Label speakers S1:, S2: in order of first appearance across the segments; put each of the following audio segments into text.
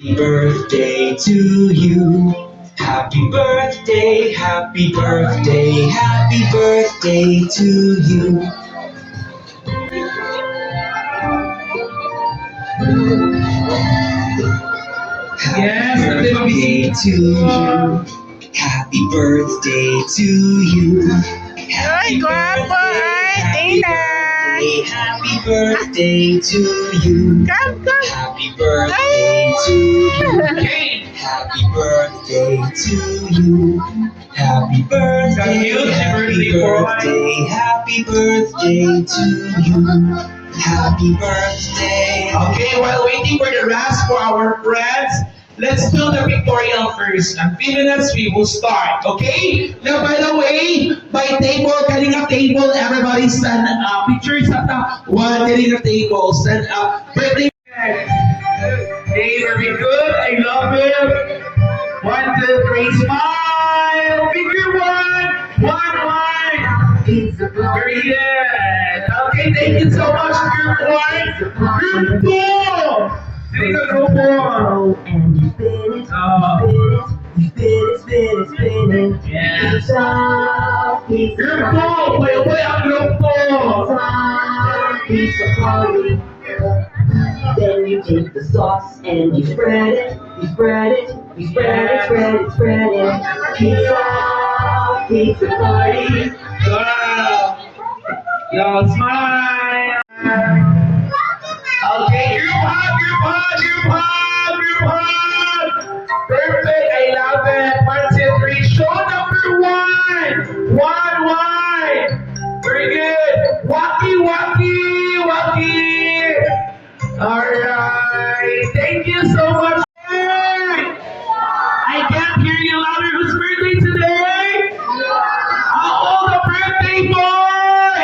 S1: Happy birthday to you. Happy birthday, happy birthday, happy birthday to you.
S2: Yes,
S1: Happy birthday to you. Happy birthday to you.
S3: Ay, guwapo ay, Tina.
S1: Happy birthday to you.
S3: Come, come.
S1: Happy birthday to you.
S2: Okay.
S1: Happy birthday to you. Happy birthday, happy birthday, happy birthday to you. Happy birthday.
S2: Okay, while waiting for the rest for our friends, let's do the pictorial first. And 3 minutes, we will start. Okay? Now, by the way, by table, getting a table, everybody stand up. Pictures at the one, getting a table. Stand up. Birthday. Hey, very good. I love it. 1, 2, 3, smile. Figure one. Very good. Okay, thank you so much, group one. Group two. Sing a group one.
S4: And you spin it, spin it.
S2: Yes.
S4: Pizza, pizza,
S2: Group two. Play ang group two.
S4: pizza party. Then you take the sauce and you spread it, you spread it, you spread it, spread it, spread it. Pizza, pizza party.
S2: Wow. Yo, smile. Okay, group hug. Perfect, I love it. 1, 2, 3. Show number one. One. Very good. Wacky. Alright, thank you so much. I can't hear you louder. Whose birthday today? How old the birthday boy?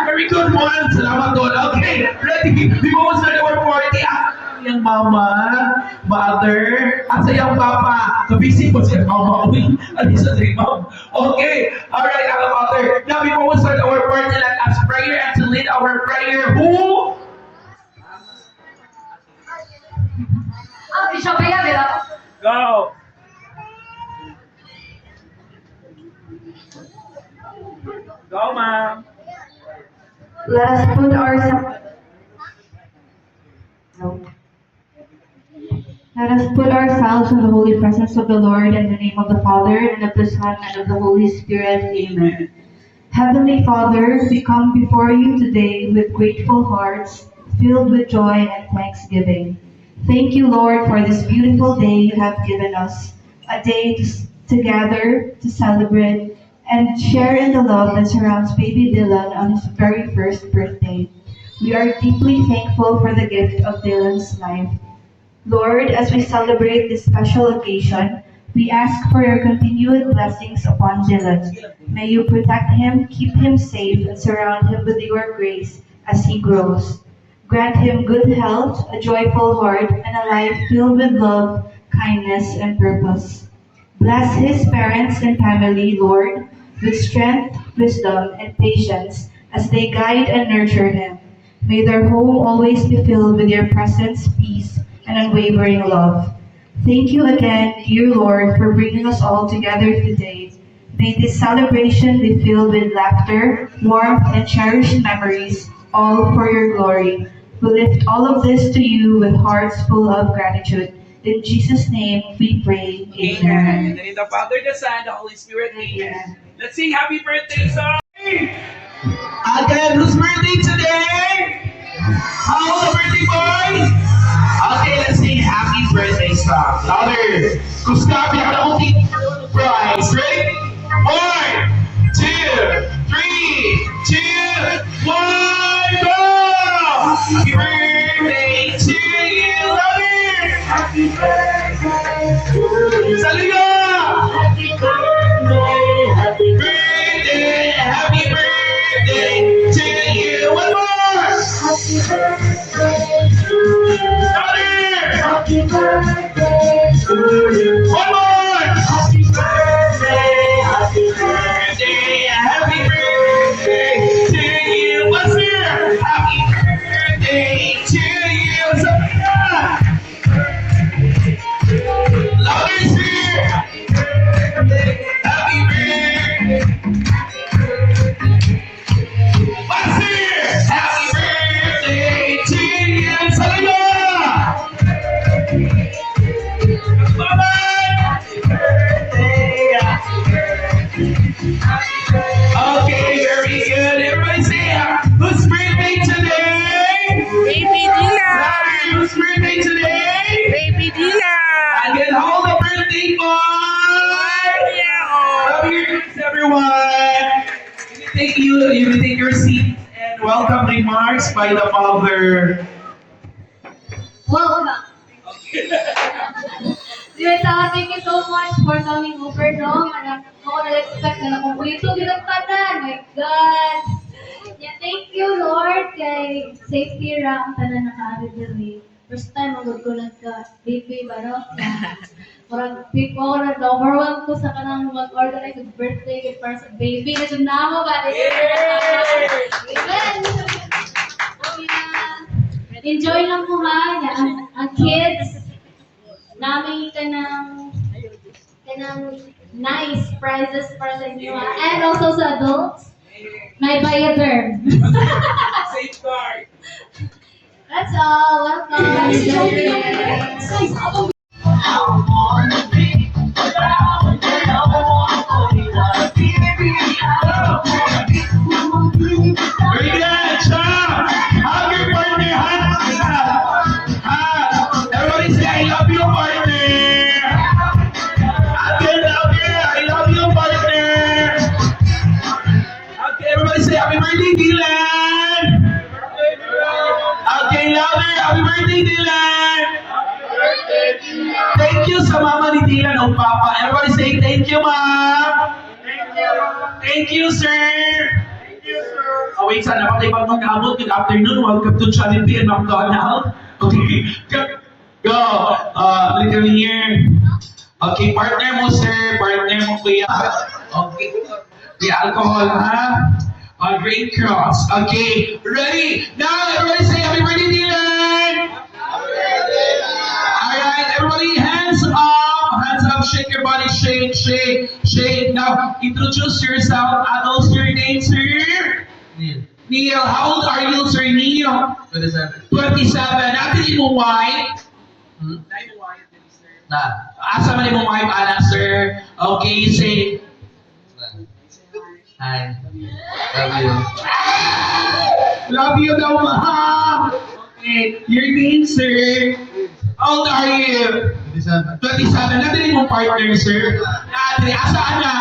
S2: Very good one. Salamat doon. Okay, ready? Before we start our party, yung mama, mother, at sa yung papa. Kabisi po siya, mama. Uy, alis sa si mom. Okay, alright, our mother. Now, before we start our party, let us prayer and to lead our prayer. Who?
S5: Bishop, ya,
S2: Go. Go, ma'am.
S5: Let us put ourselves. No. Let us put ourselves in the holy presence of the Lord in the name of the Father, and of the Son, and of the Holy Spirit. Amen. Heavenly Father, we come before you today with grateful hearts, filled with joy and thanksgiving. Thank you, Lord, for this beautiful day you have given us, a day to gather, to celebrate, and share in the love that surrounds baby Dylan on his very first birthday. We are deeply thankful for the gift of Dylan's life. Lord, as we celebrate this special occasion, we ask for your continued blessings upon Dylan. May you protect him, keep him safe, and surround him with your grace as he grows. Grant him good health, a joyful heart, and a life filled with love, kindness, and purpose. Bless his parents and family, Lord, with strength, wisdom, and patience as they guide and nurture him. May their home always be filled with your presence, peace, and unwavering love. Thank you again, dear Lord, for bringing us all together today. May this celebration be filled with laughter, warmth, and cherished memories, all for your glory. We lift all of this to you with hearts full of gratitude. In Jesus' name we pray.
S2: Amen.
S5: Amen.
S2: In the name of the Father, the Son, the Holy Spirit. Amen. Let's sing happy birthday song. Again, whose birthday today? How old the birthday boy? Okay, let's sing happy birthday song. Louder. Gustav, you have the only prize. Ready? 1, 2, 3, 2, 1, go! Happy birthday to you, louder!
S4: Happy birthday to you.
S2: Saliga!
S4: Happy birthday, happy
S2: Happy birthday to you. One more.
S4: Happy birthday to you.
S2: Louder.
S4: Happy birthday to you.
S2: One more.
S4: Happy birthday, happy
S2: Birthday, happy birthday to you. What's here? Happy birthday to you. Sabrina. you may take your seat and welcome remarks by the Father.
S6: Welcome. Dear Tama, thank you so much for coming over, no? Ako na-expect na nakumpleto ginagtanan. My God. Yeah, thank you, Lord, kay safety ra ang tanan naka-arid diri. First time magod ko baby ba, no? Murag people na overwhelmed ko sa kanang mag-order ay birthday gift para sa baby na dyan na mo ba? Amen! Oh, yeah. Enjoy lang mo ha, ang kids, namin ka ng nice prizes para sa inyo ha. And also sa adults, may Bioderm.
S2: Safeguard.
S6: That's all, welcome. Enjoy it.
S2: Very good, Cham! Hug your partner, everybody say, I love you, partner! Again, I love you, partner! Okay, everybody say, happy birthday, Dylan! Okay, louder, happy birthday, Dylan! Thank you sa mama ni Dylan o papa. Everybody say, thank you, ma'am! Thank you, sir! Oh, wait, sana pa tayo pag-abot. Good afternoon. Welcome to Charity and McDonald. Okay, go. Little here. Okay, partner mo, sir. Partner mo, kuya. Okay. The alcohol, ha? Great cross. Okay, ready? Now, everybody say happy birthday, Dylan! Alright, everybody, hands up. Hands up, shake your body, shake, shake, shake. Now, introduce yourself. Adults, your name, sir? Neil, how old are you, Sir Neil? 27. 27. Natin mo wife? Asa man mo wife, ana, sir? Okay, say.
S7: Hi. Love you.
S2: Love you daw, ma. Okay, your name, sir? How old are you?
S7: 27.
S2: 27. Natin mo partner, sir? Natin, asaan na?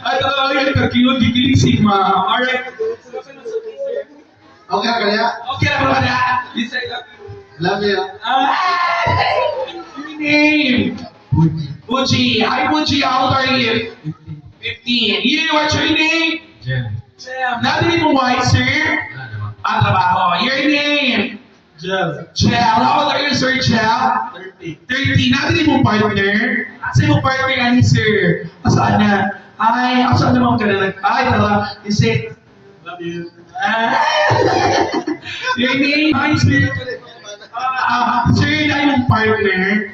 S2: Ito, yan, kakiyod, gigiling si ma'am. Alright.
S7: Okay, kaya.
S2: Okay na ba na?
S7: Love you.
S2: Your name?
S7: Puji.
S2: Puji. Hi, Puji. How old are you? 15. You, what's your name?
S7: Jen.
S2: Natin mo wife, sir?
S7: Ano naman?
S2: Trabaho. Your name?
S7: Jel.
S2: Chel. How old are you, sir, Chel?
S7: 30.
S2: 30. Natin mo partner? Asa mo partner ani, sir? Asaan na? Ay, asaan naman ka na? Ay, tara. You say,
S7: Love you.
S2: your name? Hi, sir. Sir, na yung partner.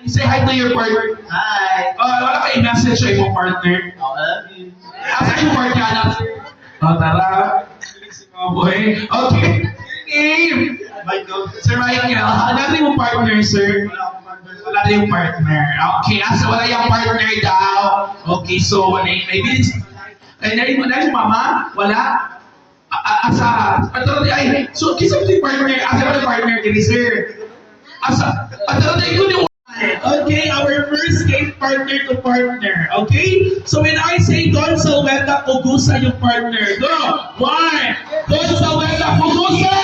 S2: Say hi to your partner.
S7: Hi.
S2: Wala kayo message sa imong partner.
S7: I love you.
S2: Asa yung partner, anak? Tara. Boy. Okay. Your name?
S7: Michael.
S2: Sir Michael. Natin yung partner, sir. Wala na yung partner. Okay, wala yung partner daw. Okay, so may bilis. Ay, na yung mama? Wala? So, kisa mo yung partner? Asa wala yung partner kini, sir? Okay, our first game, partner to partner. Okay? So when I say Don Salweta, Pugusa yung partner. Go! 1. Don Salweta, Pugusa!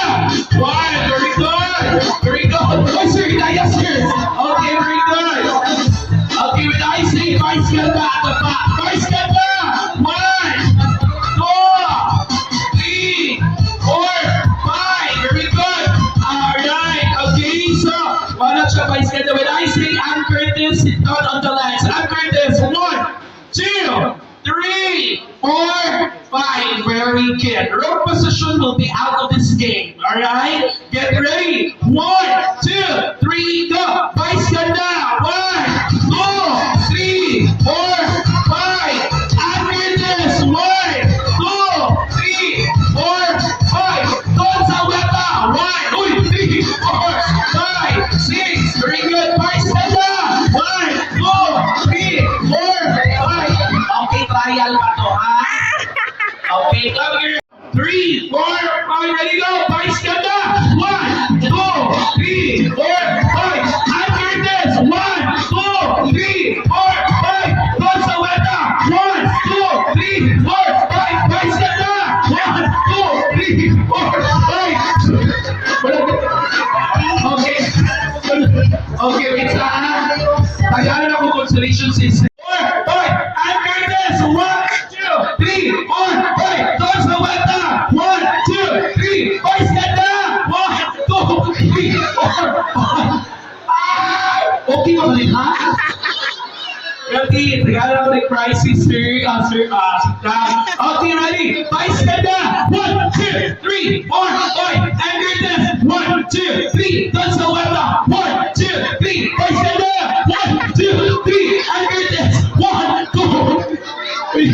S2: 1. Very good! Very good! Oh, sir, Hidayah, sir! Okay, very good! Okay, when I say Vice Ganda at the back. Vice Ganda! 1, 2, 3, 4, 5. Very good! Alright, okay, so wala siya Vice Ganda. When I say Ann Curtis, sit down on the lines. Ann Curtis, 1, 2, 3, 4, 5. Very good. Wrong position will be out of this game. Alright? Get ready. 1, 2, 3, go. Vice Ganda. 1, 2, 3, 4, 5. Ann Curtis. 1, 2, 3, 4, 5. Don Salweta. 1, 3, 4, 5, 6. Very good. Vice Ganda. 1, 2, 3, 4, 5. Okay, trial pa to, ha? Okay, come here. 3, 4, 5, next Tayanan ako consolation system. Hoy! Anchor this! 1, 2, 3, 4, hoy! Doon sa wata! 1, 2, 3, hoy! Skanda! 1, 2, 3, 4, 5. Okay ba ulit, ha? Ready? Tayanan ako ni Christ Sister, okay, ready? Hoy! Skanda! 1, 2, 3, 4, hoy! Anchor this! 1, 2, 3, doon sa wata! 1, 2, 3, hoy! Skanda! 1, 2, 3, anchor this! 1, 2, 3.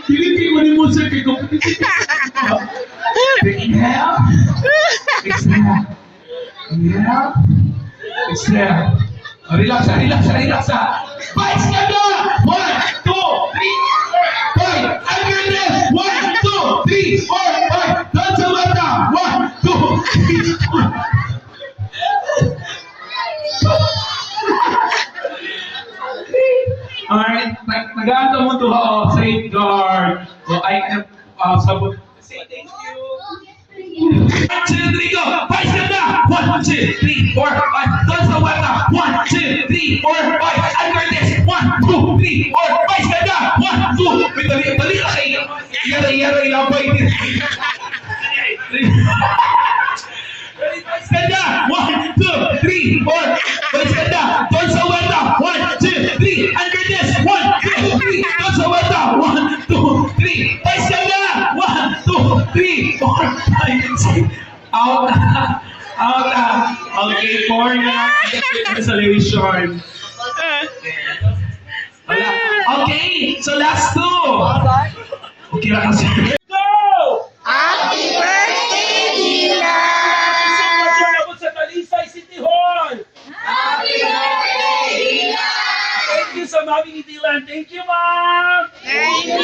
S2: Pilipin ko ni Musa kay competitive. Inhale. Exhale. Inhale. Exhale. Relax. Vice ganda! 1, 2, 3, 4, 5. Anchor this! 1, 2, 3, 4, 5. Doon sa mata! 1, 2, 3, 4. Alright, nag-aanta mo to safeguard. So I can sabot. Say thank you. 1, 2, 3, go! Vice ganda! 1, 2, 3, 4, 5. Doon sa wata! 1, 2, 3, 4, 5. Anchor this! 1, 2, 3, 4. Vice ganda! 1, 2. May bali ka kayo. Yara ilabay din. Vice ganda! 1, 2, 3, 4. Vice ganda! Doon sa wata! 1, 2, 3. Anchor this! 1, 2, 3. Doon sa wata! 1, 2, 3. Vice ganda! 1, 2, 3, 4, 5, 6. Out na. Okay, 4 na. Resolution. Wala. Okay, so last 2. Okay na kasi. Go!
S3: Happy birthday, Dina!
S2: Ako sa Talisay City Hall.
S6: Happy birthday, Dina!
S2: Thank you sa mami ni Dylan. Thank you, Mom.
S3: Thank you,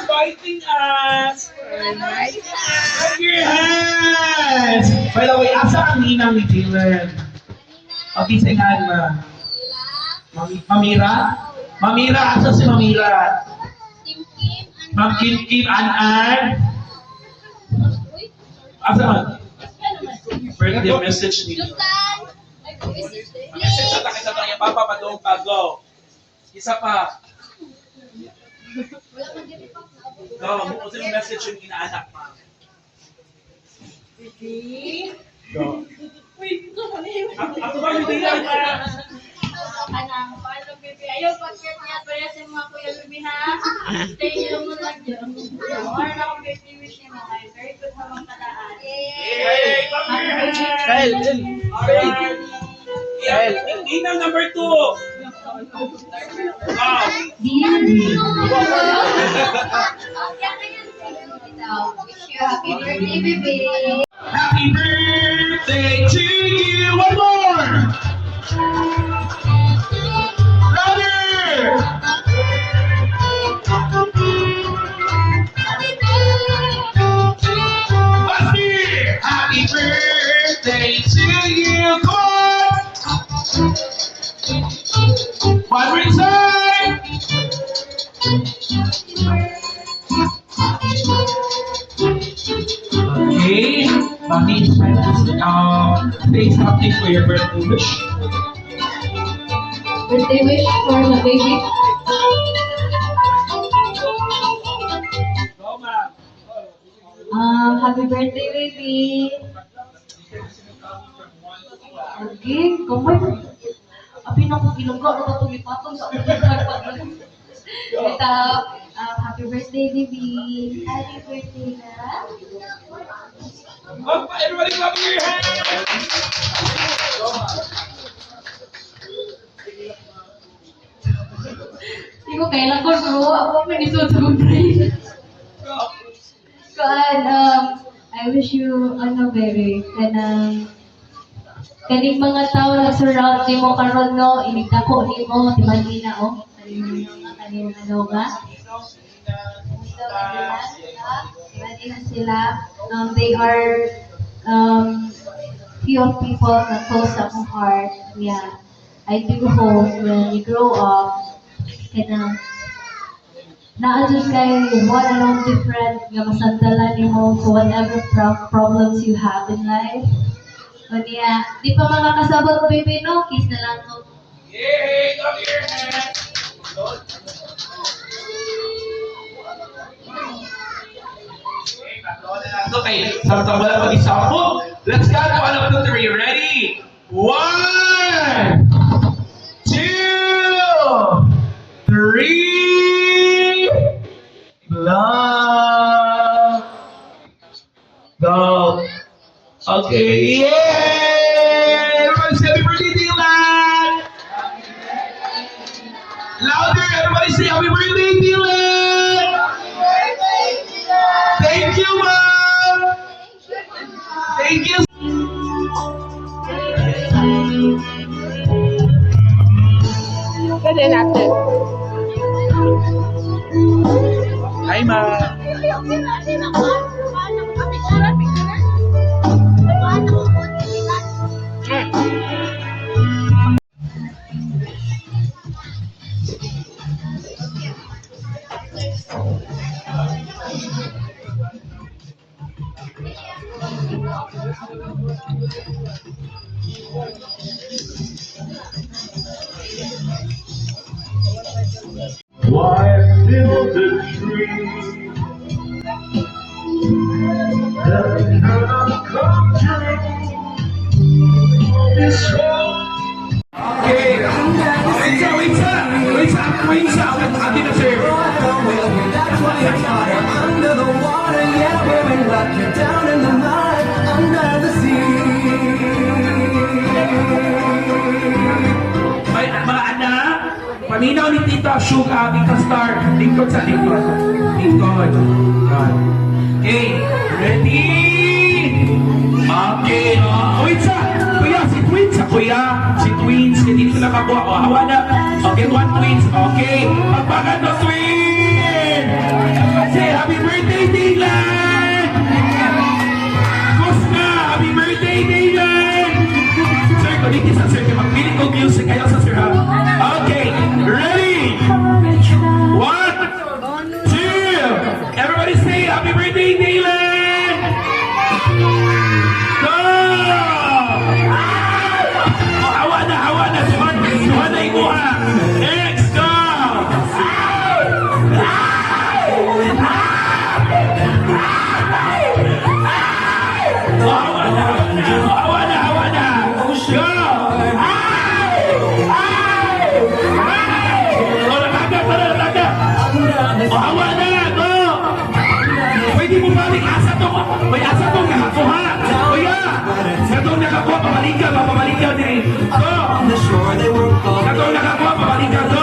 S2: For inviting us. Clap your hands. By the way, asa ang ninang ni Dylan? Okay, singan ma. Mamira? Mamira, asa si Mamira? Ma'am Kim, An. Asa man? Birthday message ni message sa takit sa kanya, Papa, padong pago. Isa pa. Go, mo sa message yung inaanak, ma. Go. Ako ba yung diyan, ma?
S6: Ayaw pag-share niya para sa mga kuya Ruby ha. Stay nyo mo lang dyan. Or na akong birthday wish niya mga kayo. Very good na mga kataan.
S2: Yay! Clap your hands! Alright. Ninang number 2. Wow.
S6: Wish you happy birthday, baby.
S2: Happy birthday to you! One more! Louder! Basti! Happy birthday to you! Come on! One more time! Okay, Mami, say something for your birthday wish.
S6: Birthday wish for the baby.
S2: Go, ma'am.
S6: Happy birthday, baby. Okay, kamay. Apin ako ginagawa na ito lipatong sa akin. Ito, happy birthday, baby. Happy birthday, na.
S2: Oh, everybody clap your hands!
S6: Hindi ko kailan ko, bro. Ako may nisutong brain. I wish you, baby, kaning mga tao na surround ni mo karon no, inigdako ni mo, timanina, kaning nga. Timanina sila. They are few people na close sa akong heart. Yeah. I do hope when you grow up, na-adjust kay one alone different nga masandalan nimo so whatever problems you have in life. O niya, di pa makakasabot baby no, kiss na lang ko.
S2: Yay! Clap your hands! Okay, samtang wala mag-isapot, let's count to 1, 2, 3. Ready? 1, 2, 3. Love. Go. Okay, yay! Everybody say happy birthday, Dylan! Louder, everybody say happy birthday, Dylan! Thank you, Mom! Thank you.
S3: Pwede natin.
S2: Hi, Ma.
S8: Why build a tree that cannot come true? This one.
S2: Okay. Wait, Ate na, sir.
S1: Under the water, yeah, baby, like you're down in the mud, under the sea.
S2: Ay, mga anak, paminaw ni Tita Shug, Tita Star, lingkod sa lingkod. Lingkod. Yan. Okay, ready? Okay, kuya, si Twins, hindi sila kabuha. O, hawa na. Okay, one Twins. Okay, pagpagan no Twin! Say, happy birthday, Dylan! Gusto, happy birthday, Dylan! Sir, kung hindi sa sir, magpiling ko music kayo sa sir, ha? Okay, ready? 1, 2, everybody say happy birthday, Dylan! Go! Oh, hawa na, suhan na imuha. Next, go! Oh, hawa na. Go! Hawa na, go! Pwede mo balik may asa tong nakakuha. Kuya, katong nakakuha, pabalik ka din. Go! Katong nakakuha, pabalik ka, go!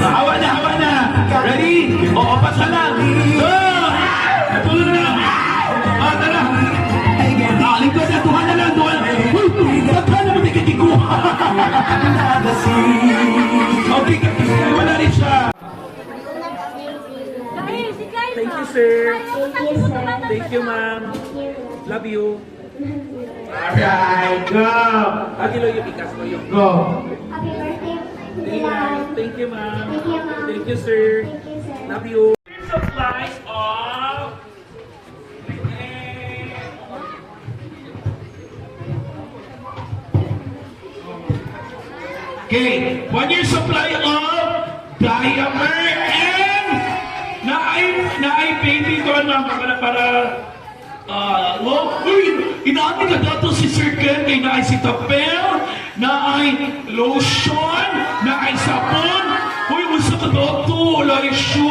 S2: Hawa na. Ready? O, opat na lang. Go! Tulog na. Tara. Lingkod na, tuhan na lang. Baka na matigitikuha. Okay, wala rin siya. Thank you, sir. Thank you, ma'am. Love you. Alright, go. Agilo yung ikas mo yung go.
S6: Happy birthday.
S2: Thank you, ma'am.
S6: Thank you, ma'am.
S2: Thank you, sir.
S6: Thank you, sir.
S2: Love you. Supplies of okay, 1 year supply of diaper and naay baby doon para uy, inaami ka dato si Sir Ken kay naay si Tapel, na ay lotion, na ay sabon. Uy, unsa ka daw to, Laisyo?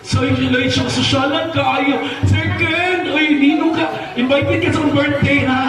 S2: So, yung siyang sosyalan ka, ay, Sir Ken, ay, ninong ka, invited ka sa birthday, ha?